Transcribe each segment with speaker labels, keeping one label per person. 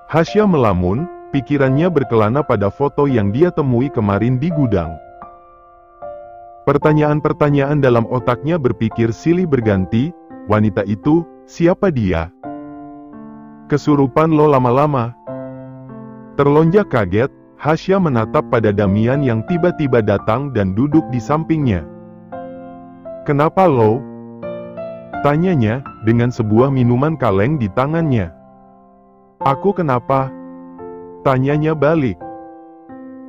Speaker 1: Hasya melamun, pikirannya berkelana pada foto yang dia temui kemarin di gudang. Pertanyaan-pertanyaan dalam otaknya berpikir silih berganti, wanita itu, siapa dia? Kesurupan lo lama-lama. Terlonjak kaget, Hasya menatap pada Damian yang tiba-tiba datang dan duduk di sampingnya. Kenapa lo? Tanyanya, dengan sebuah minuman kaleng di tangannya. Aku kenapa? Tanyanya balik.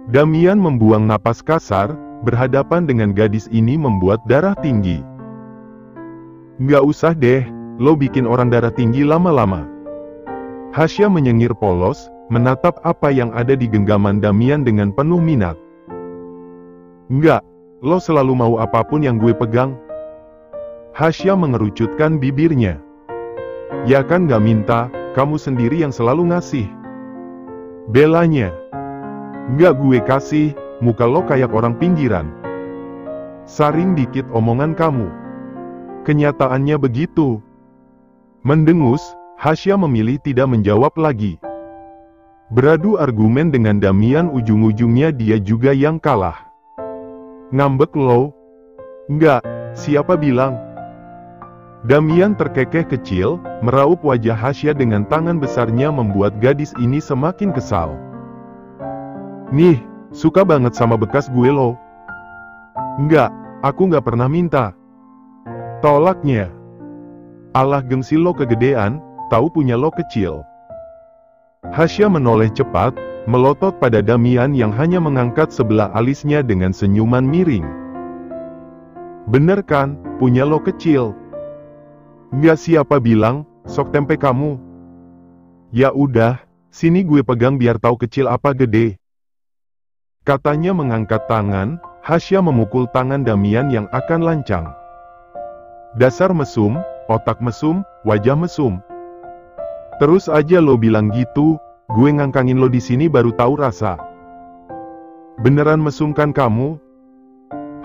Speaker 1: Damian membuang napas kasar, berhadapan dengan gadis ini membuat darah tinggi. Nggak usah deh, lo bikin orang darah tinggi lama-lama. Hasya menyengir polos, menatap apa yang ada di genggaman Damian dengan penuh minat. Nggak, lo selalu mau apapun yang gue pegang. Hasya mengerucutkan bibirnya. Ya kan gak minta, kamu sendiri yang selalu ngasih. Belanya. Nggak gue kasih, muka lo kayak orang pinggiran. Saring dikit omongan kamu. Kenyataannya begitu. Mendengus, Hasya memilih tidak menjawab lagi. Beradu argumen dengan Damian ujung-ujungnya dia juga yang kalah. Ngambek lo? Enggak, siapa bilang? Damian terkekeh kecil, meraup wajah Hasya dengan tangan besarnya membuat gadis ini semakin kesal. Nih, suka banget sama bekas gue lo. Enggak, aku nggak pernah minta. Tolaknya. Alah gengsi lo kegedean, tahu punya lo kecil. Hasya menoleh cepat, melotot pada Damian yang hanya mengangkat sebelah alisnya dengan senyuman miring. Bener kan, punya lo kecil. Nggak siapa bilang, sok tempe kamu. Ya udah, sini gue pegang biar tahu kecil apa gede. Katanya mengangkat tangan, Hasya memukul tangan Damian yang akan lancang. Dasar mesum, otak mesum, wajah mesum. Terus aja lo bilang gitu, gue ngangkangin lo di sini baru tahu rasa. Beneran mesum kan kamu?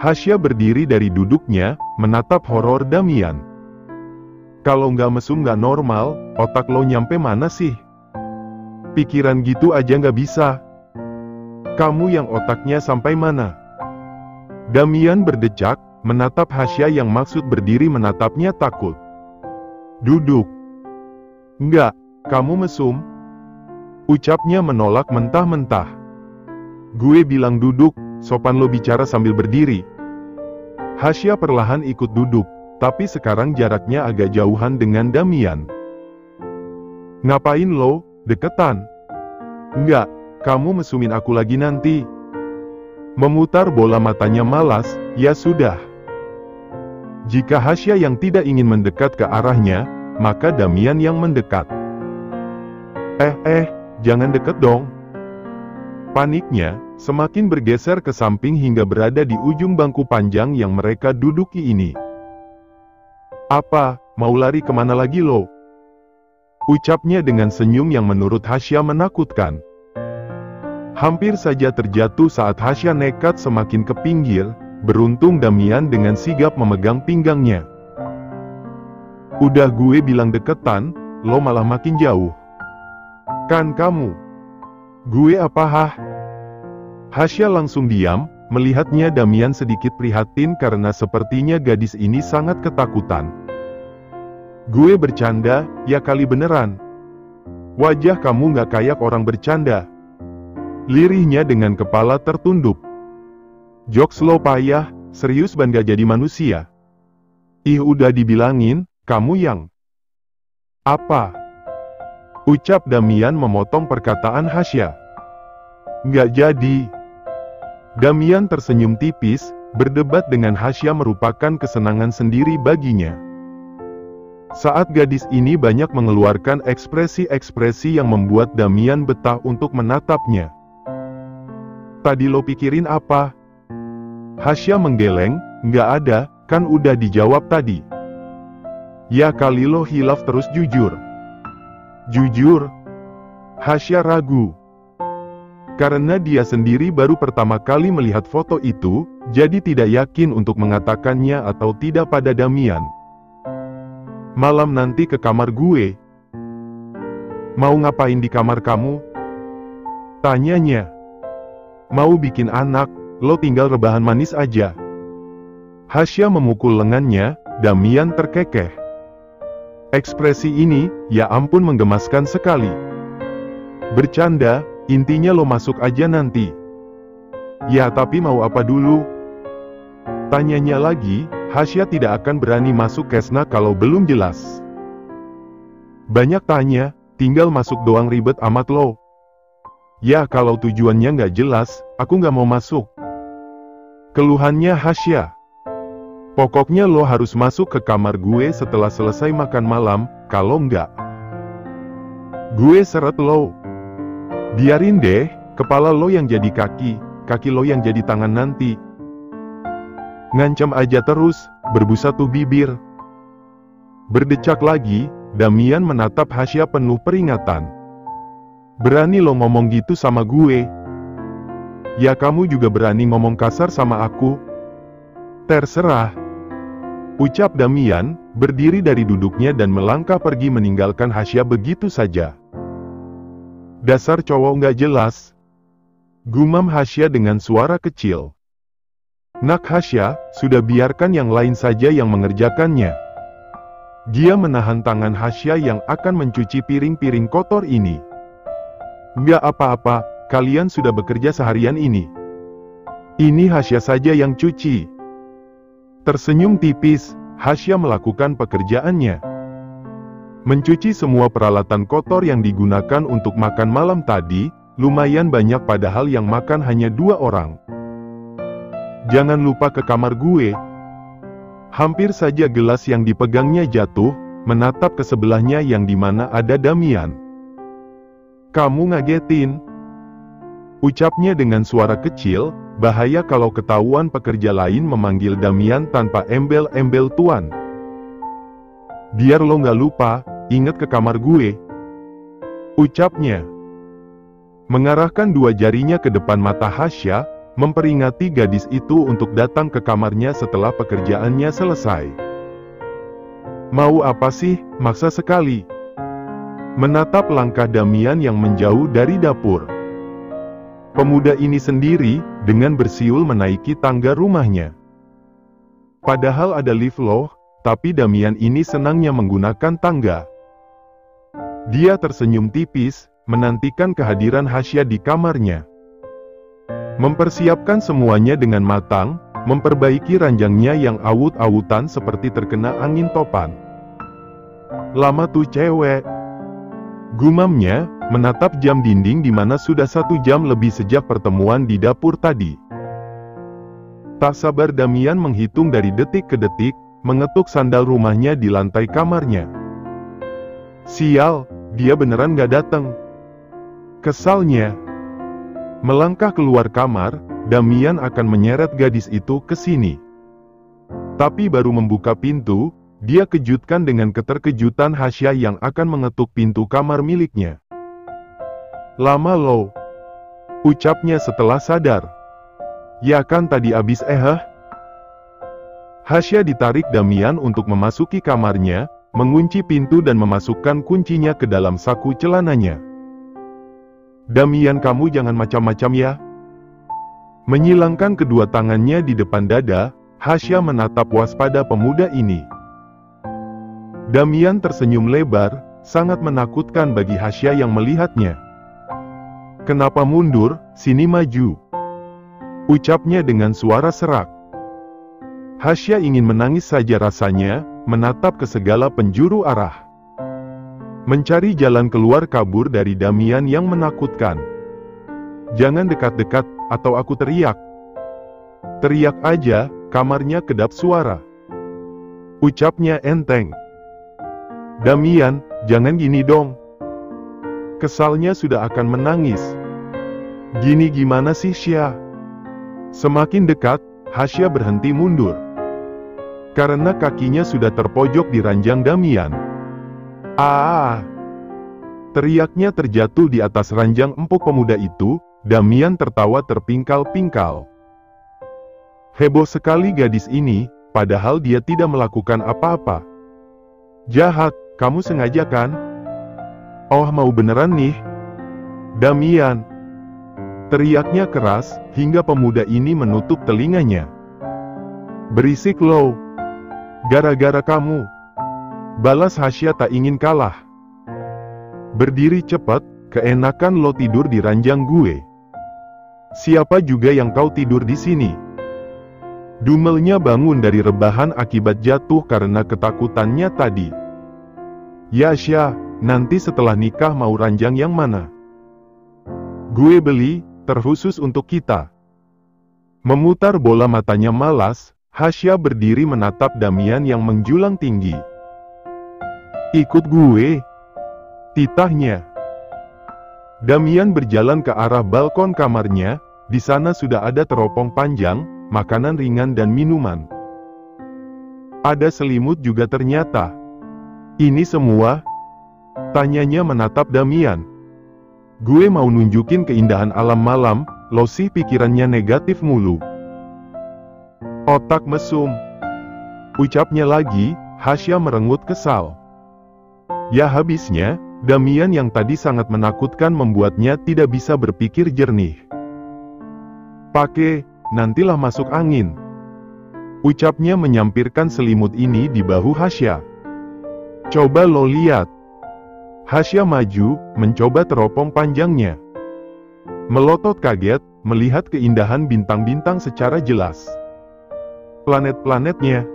Speaker 1: Hasya berdiri dari duduknya, menatap horor Damian. Kalau nggak mesum nggak normal, otak lo nyampe mana sih? Pikiran gitu aja nggak bisa. Kamu yang otaknya sampai mana? Damian berdecak, menatap Hasya yang maksud berdiri menatapnya takut. Duduk. Nggak, kamu mesum. Ucapnya menolak mentah-mentah. Gue bilang duduk, sopan lo bicara sambil berdiri. Hasya perlahan ikut duduk. Tapi sekarang jaraknya agak jauhan dengan Damian. Ngapain lo, deketan? Enggak, kamu mesumin aku lagi nanti. Memutar bola matanya malas, ya sudah. Jika Hasya yang tidak ingin mendekat ke arahnya, maka Damian yang mendekat. Jangan deket dong. Paniknya, semakin bergeser ke samping hingga berada di ujung bangku panjang yang mereka duduki ini. Apa, mau lari kemana lagi lo? Ucapnya dengan senyum yang menurut Hasya menakutkan. Hampir saja terjatuh saat Hasya nekat semakin ke pinggir, beruntung Damian dengan sigap memegang pinggangnya. Udah gue bilang deketan, lo malah makin jauh. Kan kamu? Gue apa? Hasya langsung diam, melihatnya Damian sedikit prihatin karena sepertinya gadis ini sangat ketakutan. Gue bercanda, ya kali beneran. Wajah kamu gak kayak orang bercanda. Lirihnya dengan kepala tertunduk. Jokes lo payah, serius ban gak jadi manusia. Ih udah dibilangin, kamu yang... Apa? Ucap Damian memotong perkataan Hasya. Nggak jadi. Damian tersenyum tipis, berdebat dengan Hasya merupakan kesenangan sendiri baginya. Saat gadis ini banyak mengeluarkan ekspresi-ekspresi yang membuat Damian betah untuk menatapnya. Tadi lo pikirin apa? Hasya menggeleng, nggak ada, kan udah dijawab tadi. Ya kali lo hilaf terus jujur. Jujur? Hasya ragu. Karena dia sendiri baru pertama kali melihat foto itu, jadi tidak yakin untuk mengatakannya atau tidak pada Damian. Malam nanti ke kamar gue. Mau ngapain di kamar kamu? Tanyanya. Mau bikin anak, lo tinggal rebahan manis aja. Hasya memukul lengannya, Damian terkekeh. Ekspresi ini, ya ampun menggemaskan sekali. Bercanda, intinya lo masuk aja nanti. Ya tapi mau apa dulu? Tanyanya lagi, Hasya tidak akan berani masuk Kesna kalau belum jelas. Banyak tanya, tinggal masuk doang ribet amat lo. Ya kalau tujuannya nggak jelas, aku nggak mau masuk. Keluhannya Hasya. Pokoknya lo harus masuk ke kamar gue setelah selesai makan malam, kalau nggak, gue seret lo. Biarin deh, kepala lo yang jadi kaki, kaki lo yang jadi tangan nanti. Ngancam aja terus, berbusa tuh bibir. Berdecak lagi, Damian menatap Hasya penuh peringatan. Berani lo ngomong gitu sama gue? Ya kamu juga berani ngomong kasar sama aku? Terserah. Ucap Damian, berdiri dari duduknya dan melangkah pergi meninggalkan Hasya begitu saja. Dasar cowok nggak jelas. Gumam Hasya dengan suara kecil. Nak Hasya, sudah biarkan yang lain saja yang mengerjakannya. Dia menahan tangan Hasya yang akan mencuci piring-piring kotor ini. Nggak apa-apa, kalian sudah bekerja seharian ini. Ini Hasya saja yang cuci. Tersenyum tipis, Hasya melakukan pekerjaannya. Mencuci semua peralatan kotor yang digunakan untuk makan malam tadi, lumayan banyak padahal yang makan hanya 2 orang. Jangan lupa ke kamar gue. Hampir saja gelas yang dipegangnya jatuh, menatap ke sebelahnya yang dimana ada Damian. Kamu ngagetin. Ucapnya dengan suara kecil, bahaya kalau ketahuan pekerja lain memanggil Damian tanpa embel-embel tuan. Biar lo nggak lupa, ingat ke kamar gue. Ucapnya. Mengarahkan 2 jarinya ke depan mata Hasya, memperingati gadis itu untuk datang ke kamarnya setelah pekerjaannya selesai. Mau apa sih, maksa sekali. Menatap langkah Damian yang menjauh dari dapur. Pemuda ini sendiri, dengan bersiul menaiki tangga rumahnya. Padahal ada lift loh, tapi Damian ini senangnya menggunakan tangga. Dia tersenyum tipis, menantikan kehadiran Hasya di kamarnya. Mempersiapkan semuanya dengan matang, memperbaiki ranjangnya yang awut-awutan seperti terkena angin topan. Lama tuh cewek. Gumamnya, menatap jam dinding di mana sudah 1 jam lebih sejak pertemuan di dapur tadi. Tak sabar Damian menghitung dari detik ke detik, mengetuk sandal rumahnya di lantai kamarnya. Sial, dia beneran gak datang. Kesalnya. Melangkah keluar kamar, Damian akan menyeret gadis itu ke sini. Tapi baru membuka pintu, dia kejutkan dengan keterkejutan Hasya yang akan mengetuk pintu kamar miliknya. Lama lo. Ucapnya setelah sadar. Ya kan tadi abis Hasya ditarik Damian untuk memasuki kamarnya, mengunci pintu dan memasukkan kuncinya ke dalam saku celananya. Damian kamu jangan macam-macam ya. Menyilangkan kedua tangannya di depan dada, Hasya menatap waspada pemuda ini. Damian tersenyum lebar, sangat menakutkan bagi Hasya yang melihatnya. Kenapa mundur, sini maju. Ucapnya dengan suara serak. Hasya ingin menangis saja rasanya, menatap ke segala penjuru arah. Mencari jalan keluar kabur dari Damian yang menakutkan. Jangan dekat-dekat, atau aku teriak. Teriak aja, kamarnya kedap suara. Ucapnya enteng. Damian, jangan gini dong. Kesalnya sudah akan menangis. Gini gimana sih Sya? Semakin dekat, Hasya berhenti mundur. Karena kakinya sudah terpojok di ranjang Damian. Teriaknya terjatuh di atas ranjang empuk pemuda itu, Damian tertawa terpingkal-pingkal. Heboh sekali gadis ini, padahal dia tidak melakukan apa-apa. Jahat, kamu sengaja kan? Oh, mau beneran nih? Damian! Teriaknya keras, hingga pemuda ini menutup telinganya. Berisik lo! Gara-gara kamu! Balas Hasya tak ingin kalah. Berdiri cepat, keenakan lo tidur di ranjang gue. Siapa juga yang kau tidur di sini? Dumelnya bangun dari rebahan akibat jatuh karena ketakutannya tadi. Ya Hasya, nanti setelah nikah mau ranjang yang mana? Gue beli, terkhusus untuk kita. Memutar bola matanya malas, Hasya berdiri menatap Damian yang menjulang tinggi. Ikut gue? Titahnya. Damian berjalan ke arah balkon kamarnya, di sana sudah ada teropong panjang, makanan ringan dan minuman. Ada selimut juga ternyata. Ini semua? Tanyanya menatap Damian. Gue mau nunjukin keindahan alam malam, lo sih pikirannya negatif mulu. Otak mesum. Ucapnya lagi, Hasya merengut kesal. Ya habisnya, Damian yang tadi sangat menakutkan membuatnya tidak bisa berpikir jernih. Pakai, nantilah masuk angin. Ucapnya menyampirkan selimut ini di bahu Hasya. Coba lo lihat. Hasya maju, mencoba teropong panjangnya. Melotot kaget, melihat keindahan bintang-bintang secara jelas. Planet-planetnya.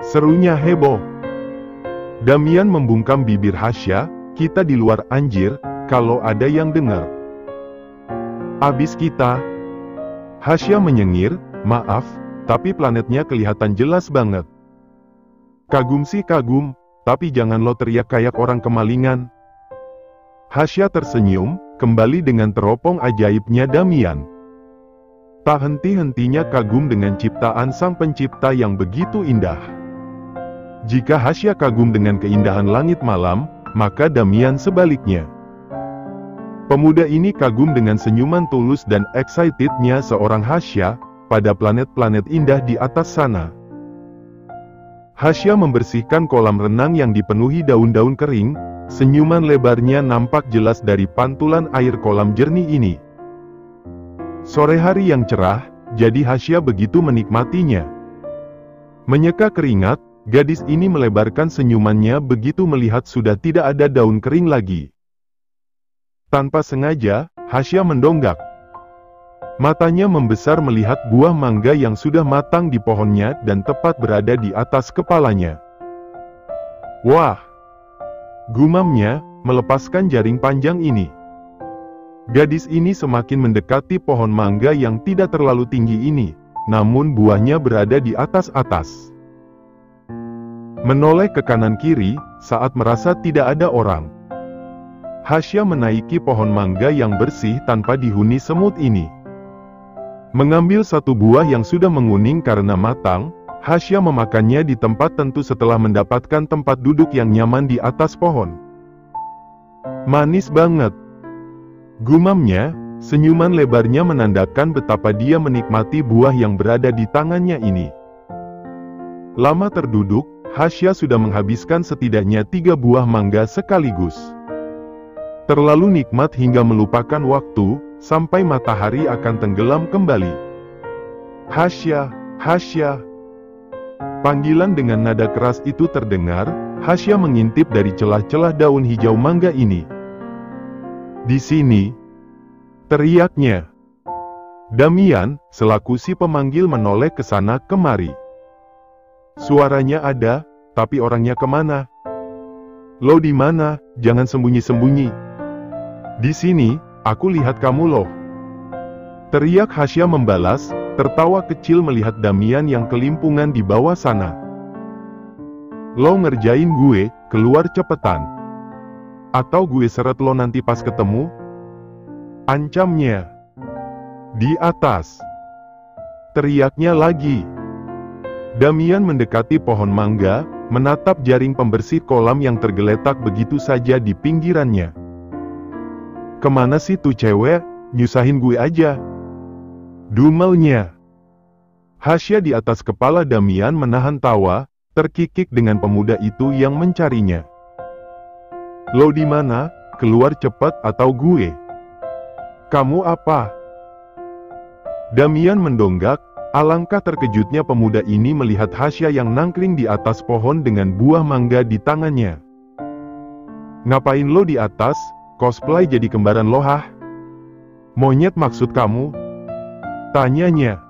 Speaker 1: Serunya heboh. Damian membungkam bibir Hasya, kita di luar anjir, kalau ada yang dengar. Abis kita. Hasya menyengir, maaf, tapi planetnya kelihatan jelas banget. Kagum sih kagum, tapi jangan lo teriak kayak orang kemalingan. Hasya tersenyum, kembali dengan teropong ajaibnya Damian. Tak henti-hentinya kagum dengan ciptaan sang pencipta yang begitu indah. Jika Hasya kagum dengan keindahan langit malam, maka Damian sebaliknya. Pemuda ini kagum dengan senyuman tulus dan excitednya seorang Hasya, pada planet-planet indah di atas sana. Hasya membersihkan kolam renang yang dipenuhi daun-daun kering, senyuman lebarnya nampak jelas dari pantulan air kolam jernih ini. Sore hari yang cerah, jadi Hasya begitu menikmatinya. Menyeka keringat, gadis ini melebarkan senyumannya begitu melihat sudah tidak ada daun kering lagi. Tanpa sengaja, Hasya mendongak. Matanya membesar melihat buah mangga yang sudah matang di pohonnya dan tepat berada di atas kepalanya. Wah! Gumamnya, melepaskan jaring panjang ini. Gadis ini semakin mendekati pohon mangga yang tidak terlalu tinggi ini, namun buahnya berada di atas-atas. Menoleh ke kanan-kiri, saat merasa tidak ada orang. Hasya menaiki pohon mangga yang bersih tanpa dihuni semut ini. Mengambil satu buah yang sudah menguning karena matang, Hasya memakannya di tempat tentu setelah mendapatkan tempat duduk yang nyaman di atas pohon. Manis banget. Gumamnya, senyuman lebarnya menandakan betapa dia menikmati buah yang berada di tangannya ini. Lama terduduk, Hasya sudah menghabiskan setidaknya 3 buah mangga sekaligus. Terlalu nikmat hingga melupakan waktu, sampai matahari akan tenggelam kembali. Hasya, Hasya. Panggilan dengan nada keras itu terdengar, Hasya mengintip dari celah-celah daun hijau mangga ini. Di sini, teriaknya. Damian, selaku si pemanggil menoleh ke sana kemari. Suaranya ada, tapi orangnya kemana? Lo di mana? Jangan sembunyi-sembunyi. Di sini, aku lihat kamu loh. Teriak Hasya membalas, tertawa kecil melihat Damian yang kelimpungan di bawah sana. Lo ngerjain gue, keluar cepetan. Atau gue seret lo nanti pas ketemu? Ancamnya. Di atas. Teriaknya lagi. Damian mendekati pohon mangga, menatap jaring pembersih kolam yang tergeletak begitu saja di pinggirannya. Kemana sih tuh cewek? Nyusahin gue aja. Dumelnya. Hasya di atas kepala Damian menahan tawa, terkikik dengan pemuda itu yang mencarinya. Lo di mana? Keluar cepat atau gue. Kamu apa? Damian mendonggak. Alangkah terkejutnya pemuda ini melihat Hasya yang nangkring di atas pohon dengan buah mangga di tangannya. Ngapain lo di atas? Cosplay jadi kembaran lo hah? Monyet maksud kamu? Tanyanya.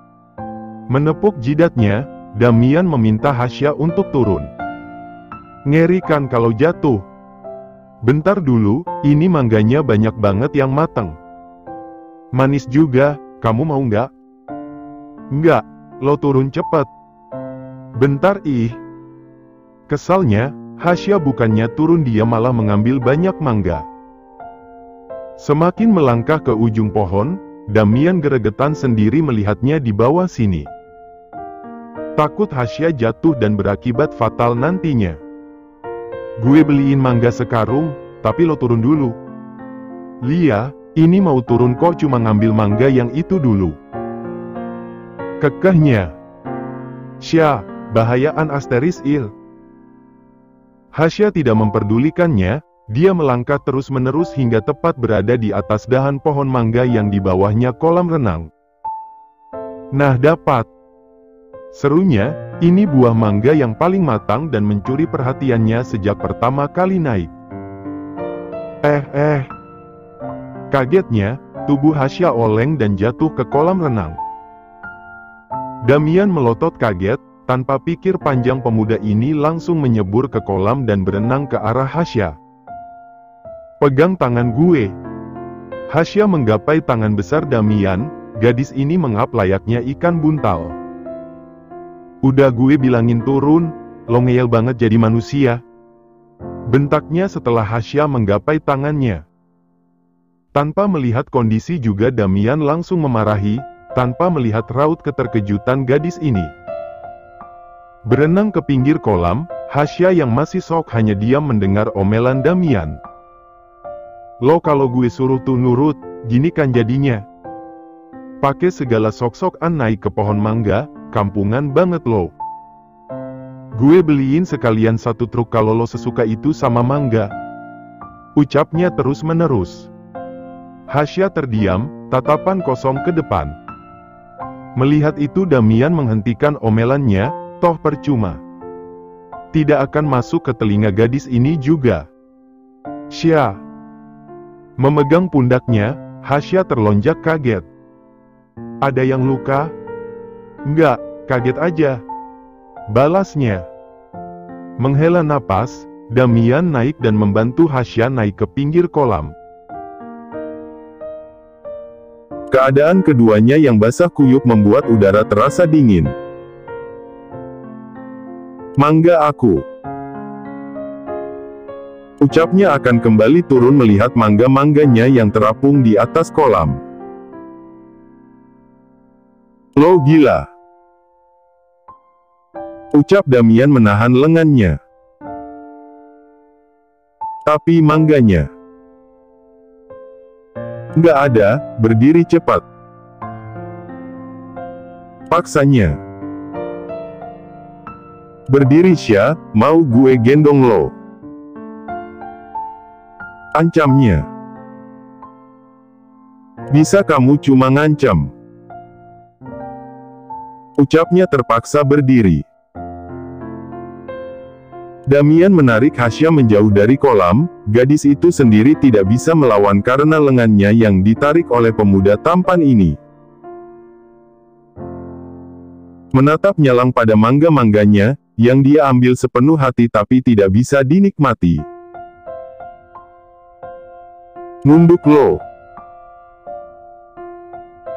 Speaker 1: Menepuk jidatnya, Damian meminta Hasya untuk turun. Ngeri kan kalau jatuh? Bentar dulu, ini mangganya banyak banget yang mateng. Manis juga, kamu mau nggak? Nggak, lo turun cepat. Bentar ih. Kesalnya, Hasya bukannya turun dia malah mengambil banyak mangga. Semakin melangkah ke ujung pohon, Damian geregetan sendiri melihatnya di bawah sini. Takut Hasya jatuh dan berakibat fatal nantinya. Gue beliin mangga sekarung, tapi lo turun dulu. Lia, ini mau turun kok cuma ngambil mangga yang itu dulu. Kekehnya. Sya, bahayaan asteris il. Hasya tidak memperdulikannya, dia melangkah terus-menerus hingga tepat berada di atas dahan pohon mangga yang di bawahnya kolam renang. Nah dapat. Serunya, ini buah mangga yang paling matang dan mencuri perhatiannya sejak pertama kali naik. Kagetnya, tubuh Hasya oleng dan jatuh ke kolam renang. Damian melotot kaget, tanpa pikir panjang pemuda ini langsung menyebur ke kolam dan berenang ke arah Hasya. Pegang tangan gue. Hasya menggapai tangan besar Damian, gadis ini mengap layaknya ikan buntal. Udah gue bilangin turun, lo ngeyel banget jadi manusia. Bentaknya setelah Hasya menggapai tangannya. Tanpa melihat kondisi juga Damian langsung memarahi, tanpa melihat raut keterkejutan gadis ini. Berenang ke pinggir kolam, Hasya yang masih sok hanya diam mendengar omelan Damian. Lo kalau gue suruh tuh nurut, gini kan jadinya. Pakai segala sok-sokan naik ke pohon mangga, kampungan banget lo. Gue beliin sekalian 1 truk kalau lo sesuka itu sama mangga. Ucapnya terus-menerus. Hasya terdiam, tatapan kosong ke depan. Melihat itu Damian menghentikan omelannya, toh percuma. Tidak akan masuk ke telinga gadis ini juga. Sya. Memegang pundaknya, Hasya terlonjak kaget. Ada yang luka? Enggak, kaget aja. Balasnya. Menghela napas, Damian naik dan membantu Hasya naik ke pinggir kolam. Keadaan keduanya yang basah kuyup membuat udara terasa dingin. Mangga aku. Ucapnya akan kembali turun melihat mangga-mangganya yang terapung di atas kolam. Lo gila. Ucap Damian menahan lengannya. Tapi mangganya. Nggak ada, berdiri cepat. Paksanya. Berdiri Sya, mau gue gendong lo. Ancamnya. Bisa kamu cuma ngancam. Ucapnya terpaksa berdiri. Damian menarik Hasya menjauh dari kolam, gadis itu sendiri tidak bisa melawan karena lengannya yang ditarik oleh pemuda tampan ini. Menatap nyalang pada mangga-mangganya, yang dia ambil sepenuh hati tapi tidak bisa dinikmati. Nunduk lo.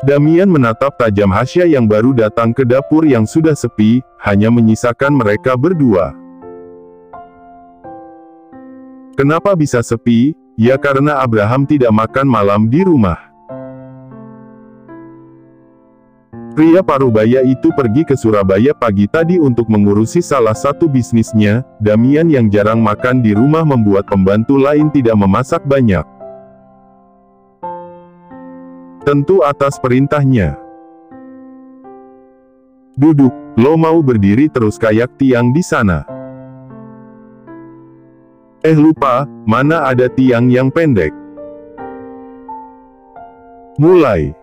Speaker 1: Damian menatap tajam Hasya yang baru datang ke dapur yang sudah sepi, hanya menyisakan mereka berdua. Kenapa bisa sepi? Ya karena Abraham tidak makan malam di rumah. Pria parubaya itu pergi ke Surabaya pagi tadi untuk mengurusi salah satu bisnisnya. Damian yang jarang makan di rumah membuat pembantu lain tidak memasak banyak. Tentu atas perintahnya. Duduk, lo mau berdiri terus kayak tiang di sana. Lupa, mana ada tiang yang pendek. Mulai.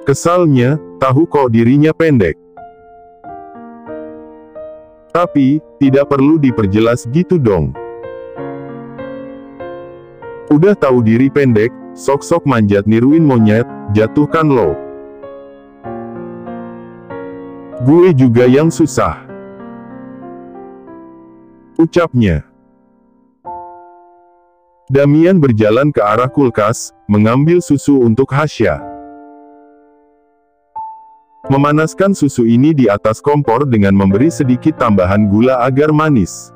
Speaker 1: Kesalnya, tahu kok dirinya pendek. Tapi, tidak perlu diperjelas gitu dong. Udah tahu diri pendek, sok-sok manjat niruin monyet, jatuhkan lo. Gue juga yang susah. Ucapnya. Damian berjalan ke arah kulkas, mengambil susu untuk Hasya. Memanaskan susu ini di atas kompor dengan memberi sedikit tambahan gula agar manis.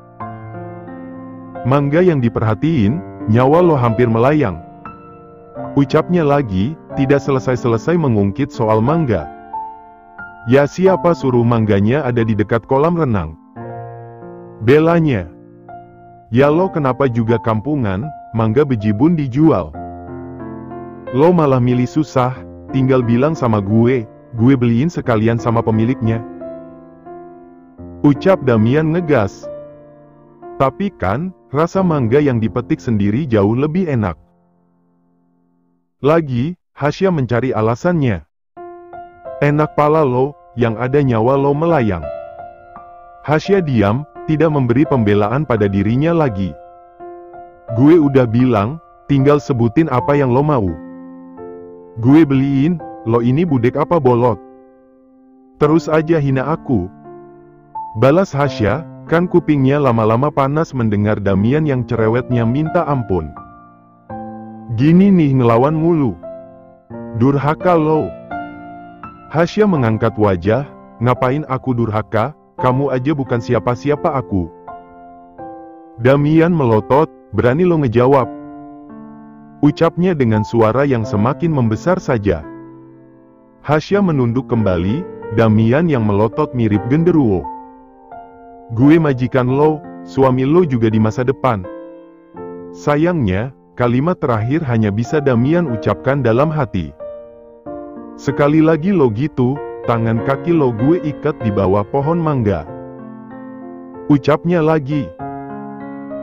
Speaker 1: Mangga yang diperhatiin, nyawa lo hampir melayang. Ucapnya lagi, tidak selesai-selesai mengungkit soal mangga. Ya siapa suruh mangganya ada di dekat kolam renang? Belanya. Ya lo kenapa juga kampungan, mangga bejibun dijual. Lo malah milih susah, tinggal bilang sama gue beliin sekalian sama pemiliknya. Ucap Damian ngegas. Tapi kan, rasa mangga yang dipetik sendiri jauh lebih enak. Lagi, Hasya mencari alasannya. Enak pala lo, yang ada nyawa lo melayang. Hasya diam, tidak memberi pembelaan pada dirinya lagi. Gue udah bilang, tinggal sebutin apa yang lo mau. Gue beliin. Lo ini budek apa bolot? Terus aja hina aku. Balas Hasya, kan kupingnya lama-lama panas mendengar Damian yang cerewetnya minta ampun. Gini nih ngelawan mulu. Durhaka lo. Hasya mengangkat wajah, ngapain aku durhaka, kamu aja bukan siapa-siapa aku. Damian melotot, berani lo ngejawab. Ucapnya dengan suara yang semakin membesar saja. Hasya menunduk kembali, Damian yang melotot mirip genderuwo. Gue majikan lo, suami lo juga di masa depan. Sayangnya, kalimat terakhir hanya bisa Damian ucapkan dalam hati. Sekali lagi lo gitu, tangan kaki lo gue ikat di bawah pohon mangga. Ucapnya lagi.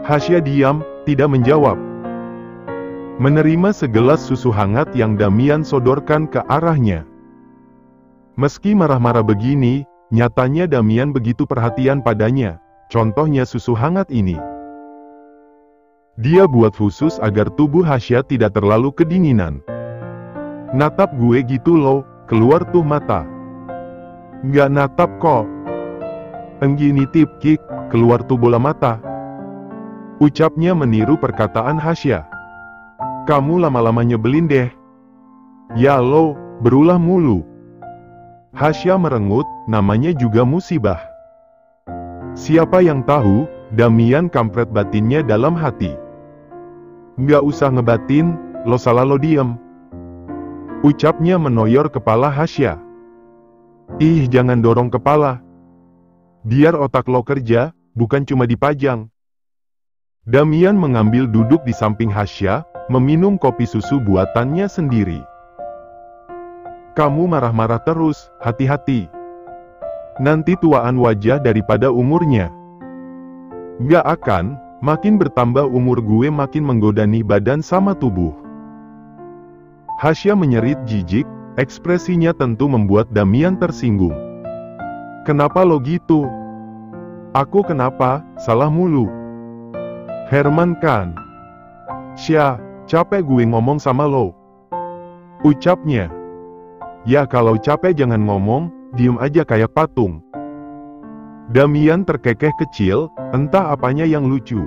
Speaker 1: Hasya diam, tidak menjawab. Menerima segelas susu hangat yang Damian sodorkan ke arahnya. Meski marah-marah begini, nyatanya Damian begitu perhatian padanya, contohnya susu hangat ini. Dia buat khusus agar tubuh Hasya tidak terlalu kedinginan. Natap gue gitu lo, keluar tuh mata. Nggak natap kok. Enggini tip kick, keluar tuh bola mata. Ucapnya meniru perkataan Hasya. Kamu lama-lama nyebelin deh. Ya lo, berulah mulu. Hasya merengut, namanya juga musibah. Siapa yang tahu, Damian kampret batinnya dalam hati. Nggak usah ngebatin, lo salah lo diem. Ucapnya menoyor kepala Hasya. Ih jangan dorong kepala. Biar otak lo kerja, bukan cuma dipajang. Damian mengambil duduk di samping Hasya, meminum kopi susu buatannya sendiri. Kamu marah-marah terus, hati-hati. Nanti tuaan wajah daripada umurnya. Nggak akan, makin bertambah umur gue makin menggoda nih badan sama tubuh. Hasya menyerit jijik, ekspresinya tentu membuat Damian tersinggung. Kenapa lo gitu? Aku kenapa, salah mulu. Herman kan? Sya, capek gue ngomong sama lo. Ucapnya. Ya kalau capek jangan ngomong, diem aja kayak patung. Damian terkekeh kecil, entah apanya yang lucu.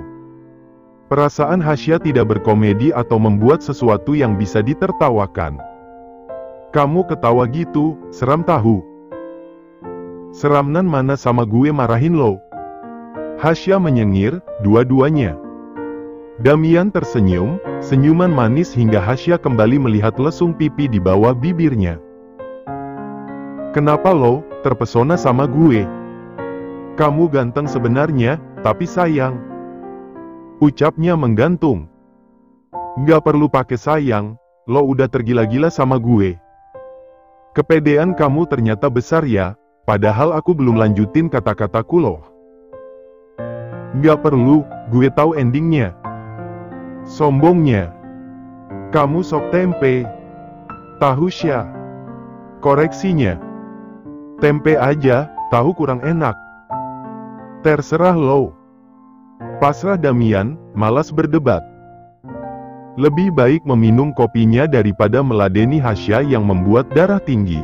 Speaker 1: Perasaan Hasya tidak berkomedi atau membuat sesuatu yang bisa ditertawakan. Kamu ketawa gitu, seram tahu. Seramnan mana sama gue marahin lo. Hasya menyengir, dua-duanya. Damian tersenyum, senyuman manis hingga Hasya kembali melihat lesung pipi di bawah bibirnya. Kenapa lo terpesona sama gue? Kamu ganteng sebenarnya, tapi sayang. Ucapnya menggantung. Nggak perlu pakai sayang, lo udah tergila-gila sama gue. Kepedean kamu ternyata besar ya, padahal aku belum lanjutin kata-kataku loh. Nggak perlu, gue tahu endingnya. Sombongnya. Kamu sok tempe. Tahu Sya. Koreksinya. Tempe aja, tahu kurang enak. Terserah lo. Pasrah Damian, malas berdebat. Lebih baik meminum kopinya daripada meladeni Hasya yang membuat darah tinggi.